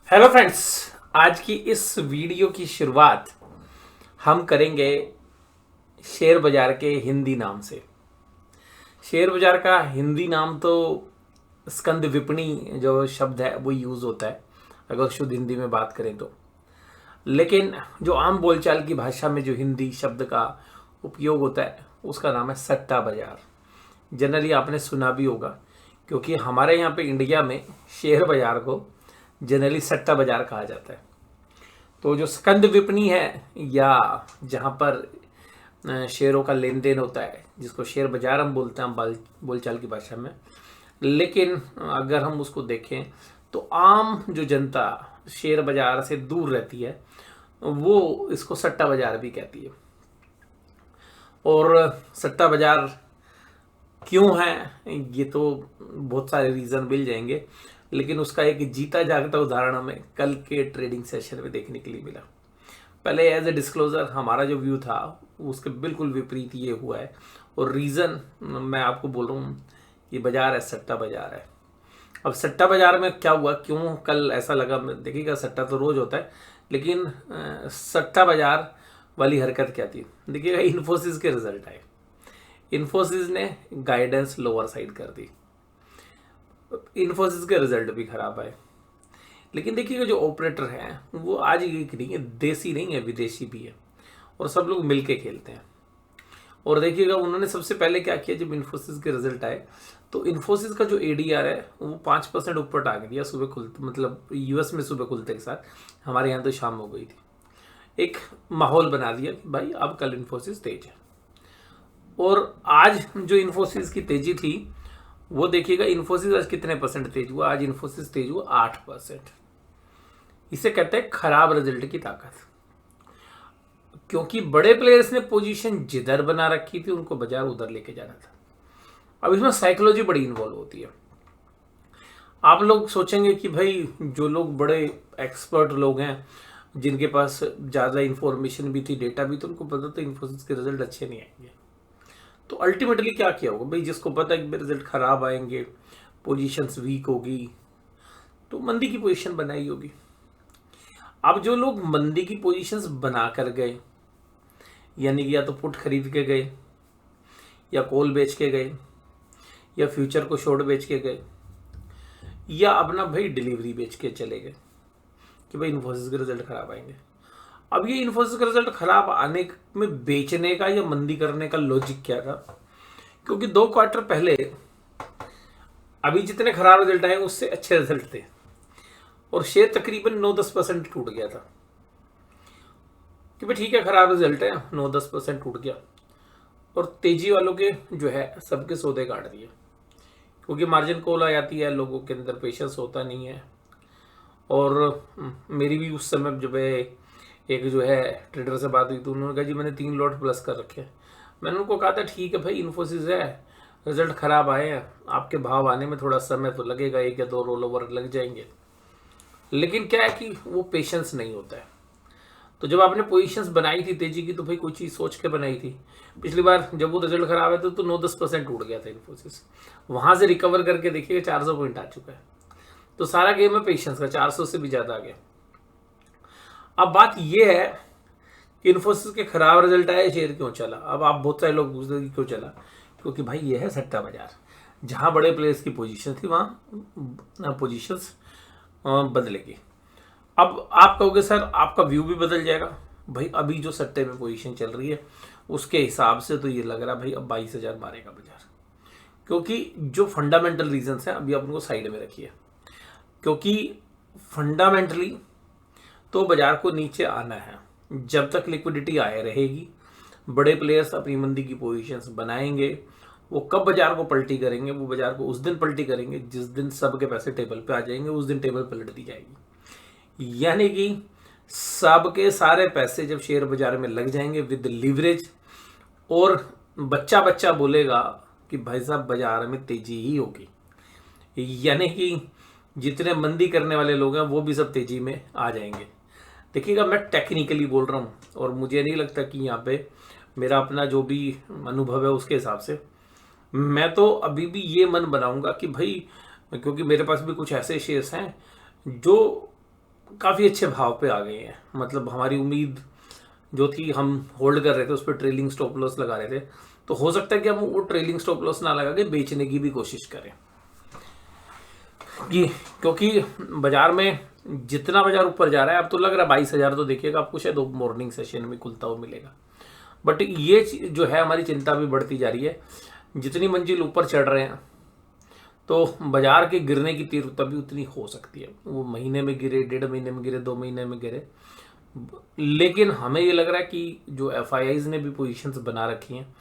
Hello friends. आज की इस वीडियो की शुरुआत हम करेंगे शेयर बाजार के हिंदी नाम से। शेयर बाजार का हिंदी नाम तो स्कंद विपणी जो शब्द है वो यूज़ होता है अगर शुद्ध हिंदी में बात करें तो। लेकिन जो आम बोलचाल की भाषा में जो हिंदी शब्द का उपयोग होता है उसका नाम है सट्टा बाजार। जनरली आपने सुना भी होगा क्योंकि हमारे यहाँ पे इंडिया में शेयर बाजार को जनरली सट्टा बाजार कहा जाता है। तो जो स्कंद विपणी है या जहाँ पर शेयरों का लेन देन होता है जिसको शेयर बाजार हम बोलते हैं बोलचाल की भाषा में। लेकिन अगर हम उसको देखें तो आम जो जनता शेयर बाजार से दूर रहती है वो इसको सट्टा बाजार भी कहती है। और सट्टा बाजार क्यों है ये तो बहुत सारे रीज़न मिल जाएंगे, लेकिन उसका एक जीता जागता उदाहरण हमें कल के ट्रेडिंग सेशन में देखने के लिए मिला। पहले एज ए डिस्क्लोजर हमारा जो व्यू था उसके बिल्कुल विपरीत ये हुआ है। और रीज़न मैं आपको बोल रहा हूँ, ये बाजार है, सट्टा बाजार है। अब सट्टा बाजार में क्या हुआ, क्यों कल ऐसा लगा, देखिएगा सट्टा तो रोज होता है लेकिन सट्टा बाजार वाली हरकत क्या थी। देखिएगा इन्फोसिस के रिजल्ट आए, इन्फोसिस ने गाइडेंस लोअर साइड कर दी, इन्फोसिस के रिजल्ट भी खराब आए। लेकिन देखिएगा जो ऑपरेटर हैं वो आज एक नहीं है, देसी नहीं है, विदेशी भी है और सब लोग मिलके खेलते हैं। और देखिएगा उन्होंने सबसे पहले क्या किया, जब इन्फोसिस के रिजल्ट आए तो इन्फोसिस का जो एडीआर है वो 5% ऊपर टारगेट दिया सुबह खुलते, मतलब यूएस में सुबह खुलते के साथ, हमारे यहाँ तो शाम हो गई थी। एक माहौल बना दिया कि भाई अब कल इन्फोसिस तेज है। और आज जो इन्फोसिस की तेजी थी वो देखिएगा, इन्फोसिस आज कितने परसेंट तेज हुआ, आज इन्फोसिस तेज हुआ 8%। इसे कहते हैं खराब रिजल्ट की ताकत। क्योंकि बड़े प्लेयर्स ने पोजीशन जिधर बना रखी थी उनको बाजार उधर लेके जाना था। अब इसमें साइकोलॉजी बड़ी इन्वॉल्व होती है। आप लोग सोचेंगे कि भाई जो लोग बड़े एक्सपर्ट लोग हैं जिनके पास ज़्यादा इंफॉर्मेशन भी थी, डेटा भी, तो उनको पता था इन्फोसिस के रिजल्ट अच्छे नहीं आएंगे। तो अल्टीमेटली क्या किया होगा भाई, जिसको पता है कि रिजल्ट खराब आएंगे, पोजीशंस वीक होगी, तो मंदी की पोजीशन बनाई होगी। अब जो लोग मंदी की पोजीशंस बना कर गए, यानी कि या तो पुट खरीद के गए या कॉल बेच के गए या फ्यूचर को शॉर्ट बेच के गए या अपना भाई डिलीवरी बेच के चले गए कि भाई इन्फोसिस के रिजल्ट खराब आएंगे। अब ये इन्फोसिस का रिजल्ट खराब आने में बेचने का या मंदी करने का लॉजिक क्या था, क्योंकि 2 क्वार्टर पहले अभी जितने खराब रिजल्ट आए उससे अच्छे रिजल्ट थे और शेयर तकरीबन 9-10% टूट गया था कि भाई ठीक है खराब रिजल्ट है, 9-10% टूट गया। और तेजी वालों के जो है सबके सौदे काट दिए, क्योंकि मार्जिन कॉल आ जाती है, लोगों के अंदर पेशेंस होता नहीं है। और मेरी भी उस समय जब एक जो है ट्रेडर से बात हुई तो उन्होंने कहा जी मैंने 3 लॉट प्लस कर रखे हैं। मैंने उनको कहा था ठीक है भाई, इन्फोसिस है, रिजल्ट खराब आए हैं, आपके भाव आने में थोड़ा समय तो लगेगा, 1 या 2 रोल ओवर लग जाएंगे। लेकिन क्या है कि वो पेशेंस नहीं होता है। तो जब आपने पोजीशंस बनाई थी तेजी की तो भाई कोई चीज़ सोच के बनाई थी। पिछली बार जब वो रिजल्ट खराब है तो 9-10% टूट गया था इन्फोसिस, वहां से रिकवर करके देखिएगा 400 पॉइंट आ चुका है। तो सारा गेम है पेशेंस का, 400 से भी ज़्यादा आ गया। अब बात यह है कि इन्फोसिस के खराब रिजल्ट आए, शेयर क्यों चला। अब आप बहुत सारे लोग पूछते हैं क्यों चला, क्योंकि भाई ये है सट्टा बाजार। जहां बड़े प्लेयर्स की पोजीशन थी वहां पोजीशंस बदलेगी। अब आप कहोगे सर आपका व्यू भी बदल जाएगा। भाई अभी जो सट्टे में पोजीशन चल रही है उसके हिसाब से तो ये लग रहा है भाई अब 22,000 मारेगा बाजार, क्योंकि जो फंडामेंटल रीजंस हैं अभी आप उनको साइड में रखिए। क्योंकि फंडामेंटली तो बाजार को नीचे आना है, जब तक लिक्विडिटी आए रहेगी बड़े प्लेयर्स अपनी मंदी की पोजीशंस बनाएंगे। वो कब बाजार को पलटी करेंगे, वो बाजार को उस दिन पलटी करेंगे जिस दिन सबके पैसे टेबल पे आ जाएंगे, उस दिन टेबल पलट दी जाएगी। यानी कि सबके सारे पैसे जब शेयर बाजार में लग जाएंगे विद लीवरेज, और बच्चा बच्चा बोलेगा कि भाई साहब बाजार में तेजी ही होगी, यानी कि जितने मंदी करने वाले लोग हैं वो भी सब तेजी में आ जाएंगे। देखिएगा मैं टेक्निकली बोल रहा हूँ और मुझे नहीं लगता कि यहाँ पे मेरा अपना जो भी अनुभव है उसके हिसाब से मैं तो अभी भी ये मन बनाऊंगा कि भाई, क्योंकि मेरे पास भी कुछ ऐसे शेयर्स हैं जो काफ़ी अच्छे भाव पे आ गए हैं। मतलब हमारी उम्मीद जो थी, हम होल्ड कर रहे थे, उस पर ट्रेलिंग स्टॉप लॉस लगा रहे थे, तो हो सकता है कि हम वो ट्रेलिंग स्टॉप लॉस ना लगा के बेचने की भी कोशिश करें। ये क्योंकि बाजार में जितना बाजार ऊपर जा रहा है, अब तो लग रहा है 22,000 तो देखिएगा आपको शायद मॉर्निंग सेशन में खुलता हुआ मिलेगा। बट ये जो है हमारी चिंता भी बढ़ती जा रही है। जितनी मंजिल ऊपर चढ़ रहे हैं तो बाजार के गिरने की तीव्रता भी उतनी हो सकती है। वो महीने में गिरे, 1.5 महीने में गिरे, 2 महीने में गिरे, लेकिन हमें ये लग रहा है कि जो FIIs ने भी पोजीशंस बना रखी हैं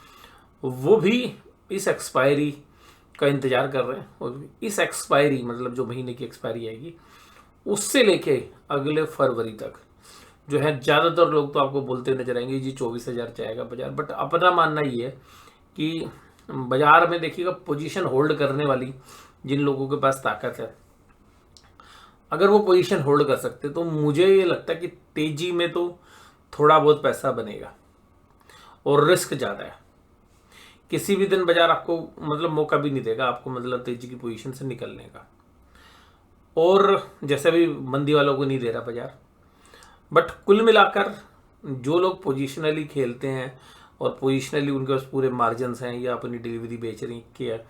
वो भी इस एक्सपायरी का इंतजार कर रहे हैं। और इस एक्सपायरी मतलब जो महीने की एक्सपायरी आएगी उससे लेके अगले फरवरी तक जो है, ज़्यादातर लोग तो आपको बोलते नजर आएंगे जी 24,000 जाएगा बाजार। बट अपना मानना ये है कि बाजार में देखिएगा पोजीशन होल्ड करने वाली जिन लोगों के पास ताकत है, अगर वो पोजीशन होल्ड कर सकते तो मुझे ये लगता है कि तेजी में तो थोड़ा बहुत पैसा बनेगा और रिस्क ज़्यादा है। किसी भी दिन बाजार आपको मतलब मौका भी नहीं देगा आपको मतलब तेजी की पोजीशन से निकलने का, और जैसे भी मंदी वालों को नहीं दे रहा बाजार। बट कुल मिलाकर जो लोग पोजीशनली खेलते हैं और पोजीशनली उनके पास पूरे मार्जिन्स हैं, या अपनी डिलीवरी बेच रही है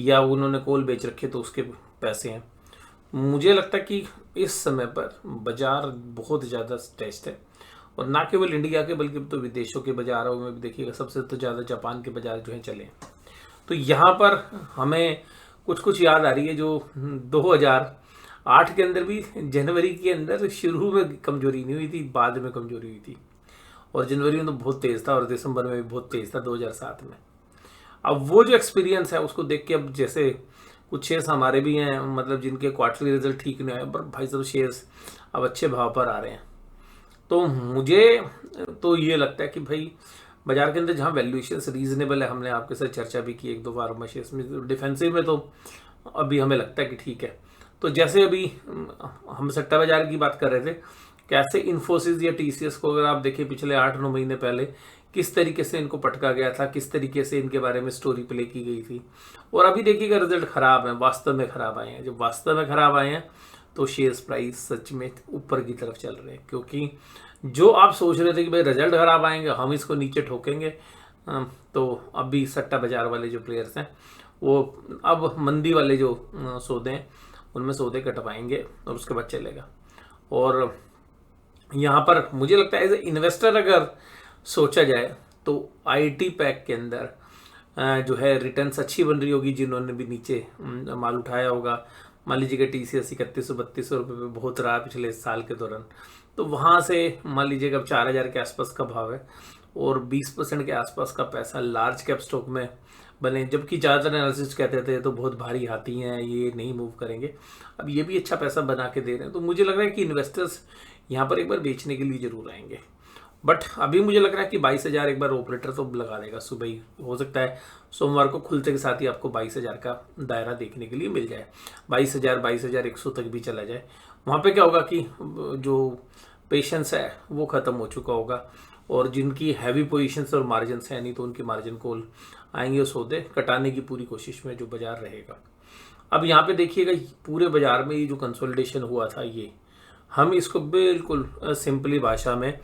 या उन्होंने कॉल बेच रखे तो उसके पैसे हैं, मुझे लगता है कि इस समय पर बाजार बहुत ज़्यादा स्ट्रेस्ड है। और ना केवल इंडिया के बल्कि तो विदेशों के बाजारों में भी देखिएगा सबसे तो ज़्यादा जापान के बाजार जो हैं चले। तो यहाँ पर हमें कुछ कुछ याद आ रही है जो 2008 के अंदर भी जनवरी के अंदर शुरू में कमजोरी नहीं हुई थी, बाद में कमजोरी हुई थी, और जनवरी में तो बहुत तेज़ था और दिसंबर में भी बहुत तेज़ था 2007 में। अब वो जो एक्सपीरियंस है उसको देख के अब जैसे कुछ शेयर्स हमारे भी हैं मतलब जिनके क्वार्टरली रिजल्ट ठीक नहीं आए, पर भाई साहब शेयर्स अब अच्छे भाव पर आ रहे हैं। तो मुझे तो ये लगता है कि भाई बाजार के अंदर जहाँ वैल्यूएशंस रीजनेबल है, हमने आपके साथ चर्चा भी की 1-2 बार शेयर्स में, डिफेंसिव में तो अभी हमें लगता है कि ठीक है। तो जैसे अभी हम सट्टा बाजार की बात कर रहे थे, कैसे इन्फोसिस या TCS को अगर आप देखिए पिछले 8-9 महीने पहले किस तरीके से इनको पटका गया था, किस तरीके से इनके बारे में स्टोरी प्ले की गई थी, और अभी देखिएगा रिजल्ट खराब है, वास्तव में खराब आए हैं। जब वास्तव में खराब आए हैं तो शेयर्स प्राइस सच में ऊपर की तरफ चल रहे हैं, क्योंकि जो आप सोच रहे थे कि भाई रिजल्ट खराब आएंगे हम इसको नीचे ठोकेंगे, तो अभी सट्टा बाजार वाले जो प्लेयर्स हैं वो अब मंदी वाले जो सौदे हैं उनमें सौदे कटवाएंगे और उसके बाद चलेगा। और यहाँ पर मुझे लगता है एज ए इन्वेस्टर अगर सोचा जाए तो IT पैक के अंदर जो है रिटर्न्स अच्छी बन रही होगी, जिन्होंने भी नीचे माल उठाया होगा। मान लीजिएगा TCS 3100-3200 रुपये पे बहुत रहा पिछले साल के दौरान, तो वहाँ से मान लीजिएगा अब 4,000 के आसपास का भाव है और 20% के आसपास का पैसा लार्ज कैप स्टॉक में बने, जबकि ज़्यादातर एनालिसिस्ट कहते थे तो बहुत भारी हाथी हैं, ये नहीं मूव करेंगे। अब ये भी अच्छा पैसा बना के दे रहे हैं, तो मुझे लग रहा है कि इन्वेस्टर्स यहाँ पर एक बार बेचने के लिए जरूर आएंगे। बट अभी मुझे लग रहा है कि 22,000 एक बार ऑपरेटर तो लगा देगा सुबह ही, हो सकता है सोमवार को खुलते के साथ ही आपको 22,000 का दायरा देखने के लिए मिल जाए, 22,000 22,100 तक भी चला जाए। वहाँ पे क्या होगा कि जो पेशेंस है वो ख़त्म हो चुका होगा, और जिनकी हैवी पोजीशंस और मार्जिन्स हैं नहीं तो उनकी मार्जिन कॉल आएंगे, सौदे कटाने की पूरी कोशिश में जो बाजार रहेगा। अब यहाँ पे देखिएगा पूरे बाजार में ये जो कंसोलिडेशन हुआ था, ये हम इसको बिल्कुल सिंपली भाषा में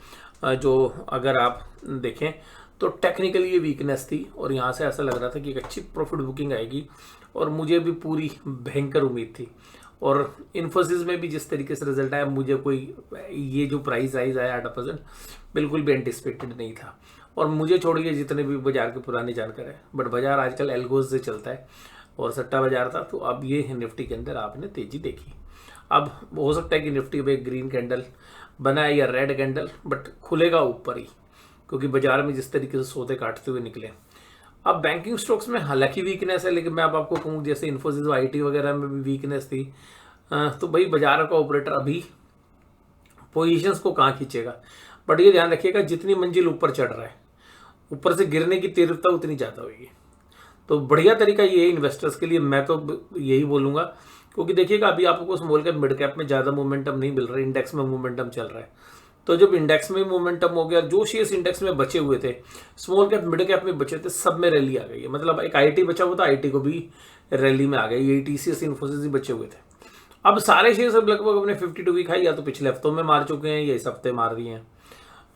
जो अगर आप देखें तो टेक्निकली ये वीकनेस थी, और यहाँ से ऐसा लग रहा था कि एक अच्छी प्रॉफिट बुकिंग आएगी, और मुझे भी पूरी भयंकर उम्मीद थी। और इन्फोसिस में भी जिस तरीके से रिजल्ट आया, मुझे कोई ये जो प्राइस राइज आया 8% बिल्कुल भी एंटिसिपेटेड नहीं था। और मुझे छोड़िए जितने भी बाजार के पुराने जानकार हैं, बट बाजार आजकल एल्गोज से चलता है और सट्टा बाजार था, तो अब ये निफ्टी के अंदर आपने तेजी देखी। अब हो सकता है कि निफ्टी में ग्रीन कैंडल बनाए या रेड कैंडल, बट खुलेगा ऊपर ही, क्योंकि बाजार में जिस तरीके से सौदे काटते हुए निकले। अब बैंकिंग स्टॉक्स में हालांकि वीकनेस है, लेकिन मैं अब आपको कहूँ जैसे इन्फोसिस IT वगैरह में भी वीकनेस थी, तो भाई बाजार का ऑपरेटर अभी पोजीशंस को कहाँ खींचेगा। बट ये ध्यान रखिएगा जितनी मंजिल ऊपर चढ़ रहा है, ऊपर से गिरने की तीव्रता उतनी ज़्यादा होगी। तो बढ़िया तरीका ये है इन्वेस्टर्स के लिए, मैं तो यही बोलूँगा, क्योंकि देखिएगा अभी आपको स्मॉल कैप मिड कैप में ज़्यादा मोमेंटम नहीं मिल रहा है, इंडेक्स में मोमेंटम चल रहा है। तो जब इंडेक्स में मोमेंटम हो गया, जो शेयर्स इंडेक्स में बचे हुए थे, स्मॉल कैप मिड कैप में बचे थे, सब में रैली आ गई है। मतलब एक IT बचा हुआ था, IT को भी रैली में आ गई, ये TCS इन्फोसिस ही बचे हुए थे। अब सारे शेयर सब लगभग अपने 52 वीक हाई या तो पिछले हफ्तों में मार चुके हैं या इस हफ्ते मार दिए हैं,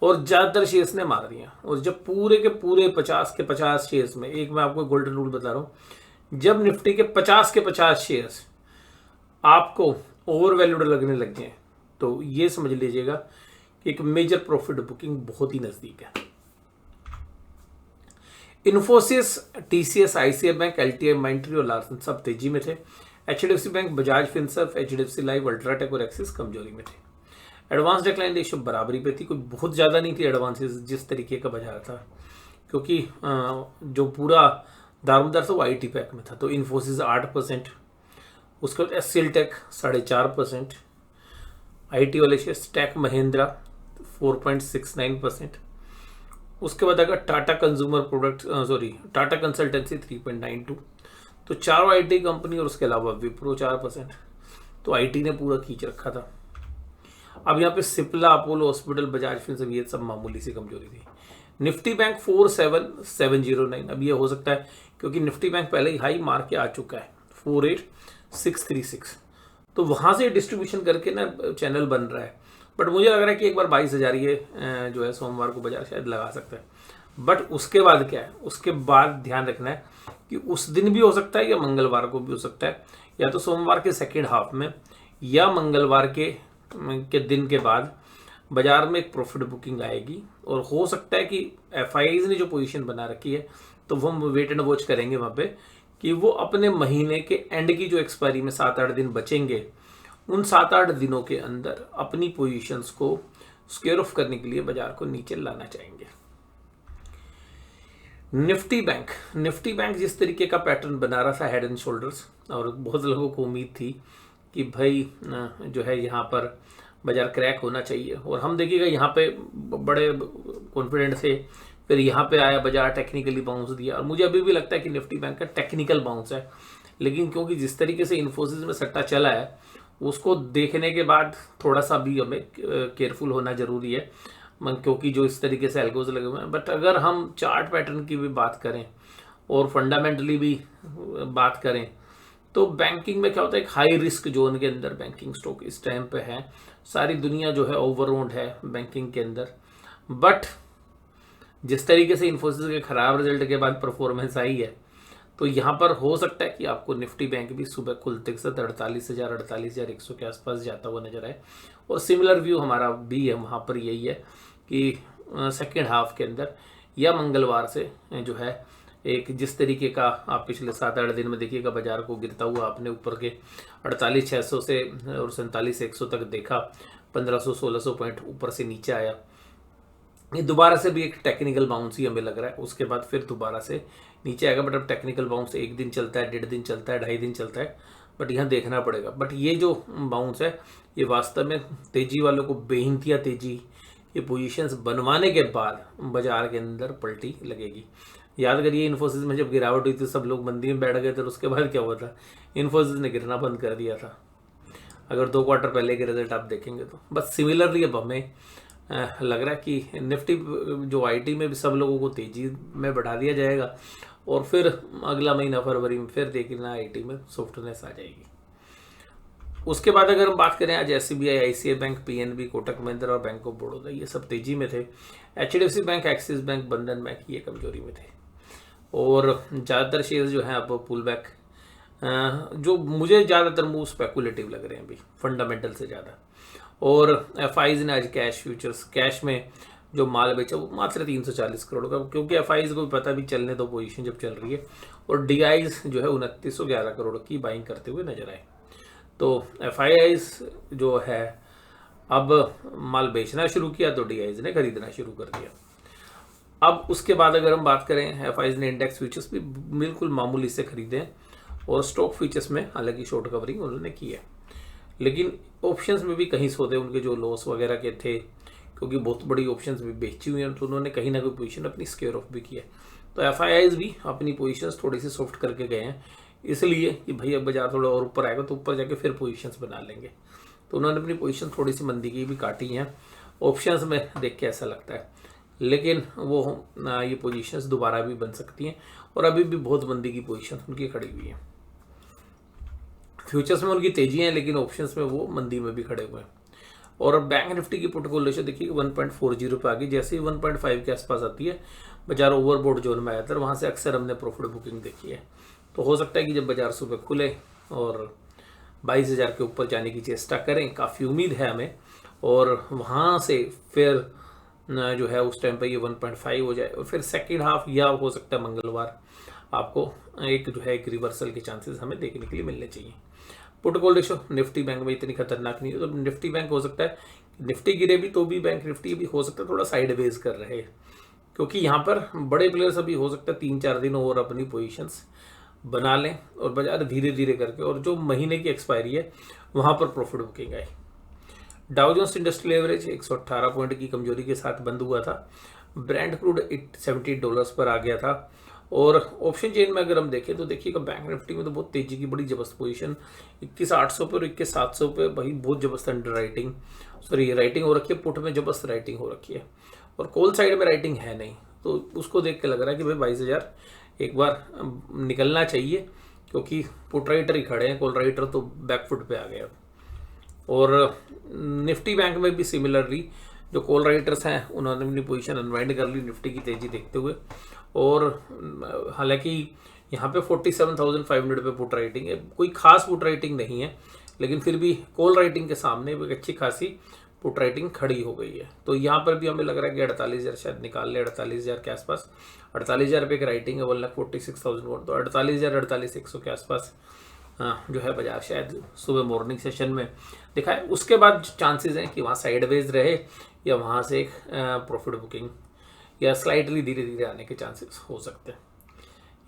और ज़्यादातर शेयर्स ने मार दिए हैं। और जब पूरे के पूरे 50 के 50 शेयर्स में, एक मैं आपको गोल्डन रूल बता रहा हूँ, जब निफ्टी के 50 के 50 शेयर्स आपको ओवर वैल्यूड लगने लग गए तो ये समझ लीजिएगा कि एक मेजर प्रॉफिट बुकिंग बहुत ही नज़दीक है। Infosys, TCS, ICI bank, LTI, माइंट्री और लार्सन सब तेजी में थे। HDFC bank, Bajaj Finserv, HDFC life, UltraTech और एक्सिस कमजोरी में थे। एडवांस डिक्लाइन रेशियो बराबरी पे थी, कोई बहुत ज़्यादा नहीं थी एडवांसेस जिस तरीके का बाजार था, क्योंकि जो पूरा दारोमदार था वो आईटी पैक में था। तो इन्फोसिस 8%, उसके बाद एससीएल टेक 4.5%, आईटी वाले शेयर्स टेक महिंद्रा 4.69%, उसके बाद अगर Tata consumer product Tata consultancy 3.92, तो चारों आईटी कंपनी और उसके अलावा विप्रो 4%। तो आईटी ने पूरा खींच रखा था। अब यहाँ पे Cipla, Apollo hospital, Bajaj Finserv ये सब मामूली सी कमजोरी थी। निफ्टी बैंक 47709, अब ये हो सकता है क्योंकि निफ्टी बैंक पहले ही हाई मार के आ चुका है 48636, तो वहां से डिस्ट्रीब्यूशन करके ना चैनल बन रहा है। बट मुझे लग रहा है कि एक बार 22,000 ये जो है सोमवार को बाजार शायद लगा सकता है। बट उसके बाद क्या है, उसके बाद ध्यान रखना है कि उस दिन भी हो सकता है या मंगलवार को भी हो सकता है, या तो सोमवार के सेकेंड हाफ में या मंगलवार के दिन के बाद बाजार में एक प्रॉफिट बुकिंग आएगी। और हो सकता है कि एफआईआईज ने जो पोजीशन बना रखी है तो वो हम वेट एंड वॉच करेंगे वहाँ पे कि वो अपने महीने के एंड की जो एक्सपायरी में 7-8 दिन बचेंगे, उन 7-8 दिनों के अंदर अपनी पोजीशंस को स्क्वेयर ऑफ करने के लिए बाजार को नीचे लाना चाहेंगे। निफ्टी बैंक जिस तरीके का पैटर्न बना रहा था हेड एंड शोल्डर्स, और बहुत लोगों को उम्मीद थी कि भाई जो है यहाँ पर बाजार क्रैक होना चाहिए, और हम देखिएगा यहाँ पे बड़े कॉन्फिडेंट से फिर यहाँ पे आया बाजार, टेक्निकली बाउंस दिया। और मुझे अभी भी लगता है कि निफ्टी बैंक का टेक्निकल बाउंस है, लेकिन क्योंकि जिस तरीके से इन्फोसिस में सट्टा चला है उसको देखने के बाद थोड़ा सा भी हमें केयरफुल होना जरूरी है, क्योंकि जो इस तरीके से एल्गोज लगे हुए हैं। बट अगर हम चार्ट पैटर्न की भी बात करें और फंडामेंटली भी बात करें तो बैंकिंग में क्या होता है, एक हाई रिस्क जोन के अंदर बैंकिंग स्टॉक इस टाइम पे है। सारी दुनिया जो है ओवरओन्ड है बैंकिंग के अंदर। बट जिस तरीके से इन्फोसिस के खराब रिजल्ट के बाद परफॉर्मेंस आई है, तो यहाँ पर हो सकता है कि आपको निफ्टी बैंक भी सुबह खुलते के साथ 48,100 के आसपास जाता हुआ नजर आए। और सिमिलर व्यू हमारा भी है वहाँ पर, यही है कि सेकेंड हाफ के अंदर या मंगलवार से जो है एक जिस तरीके का आप पिछले 7-8 दिन में देखिएगा बाजार को गिरता हुआ आपने ऊपर के 48,600 से और 47,100 तक देखा, 1500-1600 पॉइंट ऊपर से नीचे आया। ये दोबारा से भी एक टेक्निकल बाउंस ही हमें लग रहा है, उसके बाद फिर दोबारा से नीचे आएगा। बट अब टेक्निकल बाउंस 1 दिन चलता है, 1.5 दिन चलता है, 2.5 दिन चलता है, बट यहाँ देखना पड़ेगा। बट ये जो बाउंस है ये वास्तव में तेजी वालों को बेहिंतिया तेजी, ये पोजीशंस बनवाने के बाद बाजार के अंदर पलटी लगेगी। याद करिए इन्फोसिस में जब गिरावट हुई थी सब लोग मंदी में बैठ गए थे, उसके बाद क्या हुआ था, इन्फोसिस ने गिरना बंद कर दिया था। अगर 2 क्वार्टर पहले के रिजल्ट आप देखेंगे तो बस सिमिलरली अब हमें लग रहा है कि निफ्टी जो आईटी में भी सब लोगों को तेजी में बढ़ा दिया जाएगा, और फिर अगला महीना फरवरी में फिर देखना आईटी में सॉफ्टनेस आ जाएगी। उसके बाद अगर हम बात करें आज SBI, ICI bank, PNB, Kotak Mahindra और बैंक ऑफ बड़ौदा ये सब तेजी में थे। एचडीएफसी बैंक, एक्सिस बैंक, बंधन बैंक ये कमजोरी में थे। और ज़्यादातर शेयर्स जो हैं अब पुल बैक, जो मुझे ज़्यादातर मूव स्पेकुलेटिव लग रहे हैं अभी फंडामेंटल से ज़्यादा। और एफआईज ने आज कैश फ्यूचर्स, कैश में जो माल बेचा वो मात्र 340 करोड़ का, क्योंकि एफआईज को भी पता भी चलने दो पोजीशन जब चल रही है। और डीआईज जो है 2911 करोड़ की बाइंग करते हुए नजर आए। तो एफआईआईज जो है अब माल बेचना शुरू किया तो डीआईज ने खरीदना शुरू कर दिया। अब उसके बाद अगर हम बात करें, एफआईज ने इंडेक्स फ्यूचर्स भी बिल्कुल मामूली से खरीदे, और स्टॉक फ्यूचर्स में हालांकि शॉर्ट कवरिंग उन्होंने की है, लेकिन ऑप्शंस में भी कहीं सौदे उनके जो लॉस वगैरह के थे, क्योंकि बहुत बड़ी ऑप्शंस भी बेची हुई हैं, तो उन्होंने कहीं ना कोई पोजीशन अपनी स्क्वेयर ऑफ भी की है। तो एफआईआईज भी अपनी पोजीशंस थोड़ी सी सॉफ्ट करके गए हैं, इसलिए कि भाई अब बाजार थोड़ा और ऊपर आएगा तो ऊपर जाके फिर पोजीशंस बना लेंगे। तो उन्होंने अपनी पोजीशन थोड़ी सी मंदी की भी काटी हैं ऑप्शंस में, देख के ऐसा लगता है। लेकिन वो ये पोजीशंस दोबारा भी बन सकती हैं, और अभी भी बहुत मंदी की पोजीशन उनकी खड़ी हुई है। फ्यूचर्स में उनकी तेजी है, लेकिन ऑप्शंस में वो मंदी में भी खड़े हुए हैं। और बैंक निफ्टी की पुट कॉल रेशियो देखिए 1.40 पे आ गई। जैसे ही 1.5 के आसपास आती है बाजार ओवरबोट जोन में आया था, वहाँ से अक्सर हमने प्रॉफिट बुकिंग देखी है। तो हो सकता है कि जब बाजार सुबह खुले और 22,000 के ऊपर जाने की चेष्टा करें, काफ़ी उम्मीद है हमें, और वहाँ से फिर जो है उस टाइम पे ये 1.5 हो जाए, और फिर सेकेंड हाफ या हो सकता है मंगलवार आपको एक जो है एक रिवर्सल के चांसेस हमें देखने के लिए मिलने चाहिए। Put call ratio Nifty bank में इतनी खतरनाक नहीं है, तो निफ्टी बैंक हो सकता है निफ्टी गिरे भी तो भी बैंक निफ्टी भी हो सकता है थोड़ा साइडवेज कर रहे, क्योंकि यहाँ पर बड़े प्लेयर्स अभी हो सकता है 3-4 दिन और अपनी पोजीशंस बना लें और बाजार धीरे धीरे करके, और जो महीने की एक्सपायरी है वहाँ पर प्रॉफिट बुकिंग आए। Dow Jones industrial average 118 point की कमजोरी के साथ बंद हुआ था। ब्रेंट क्रूड $78 पर आ गया था। और ऑप्शन चेन में अगर हम देखें तो देखिएगा बैंक निफ्टी में तो बहुत तेजी की बड़ी जबरदस्त पोजीशन 21,800 पे और 21,700 पे भाई बहुत जबरदस्त अंडर राइटिंग राइटिंग हो रखी है। पुट में जबरदस्त राइटिंग हो रखी है और कॉल साइड में राइटिंग है नहीं, तो उसको देख के लग रहा है कि भाई 22,000 एक बार निकलना चाहिए, क्योंकि पुट राइटर ही खड़े हैं, कॉल राइटर तो बैकफुट पे आ गए। और निफ्टी बैंक में भी सिमिलरली जो कॉल राइटर्स हैं उन्होंने अपनी पोजीशन अनवाइंड कर ली निफ्टी की तेजी देखते हुए। और हालांकि यहाँ पे 47,500 पे पुट राइटिंग है, कोई खास पुट राइटिंग नहीं है, लेकिन फिर भी कॉल राइटिंग के सामने एक अच्छी खासी पुट राइटिंग खड़ी हो गई है। तो यहाँ पर भी हमें लग रहा है कि 48,000 शायद निकाल ले, 48,000 के आसपास। 48,000 रुपये की राइटिंग है 1,46,000, तो 48,000 48,100 के आसपास जो है बाजार शायद सुबह मॉर्निंग सेशन में दिखाए। उसके बाद चांसेस हैं कि वहाँ साइडवेज रहे या वहाँ से एक प्रॉफिट बुकिंग या स्लाइटली धीरे धीरे आने के चांसेस हो सकते हैं।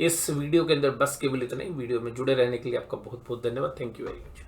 इस वीडियो के अंदर बस केवल इतना ही। वीडियो में जुड़े रहने के लिए आपका बहुत बहुत धन्यवाद। Thank you very much.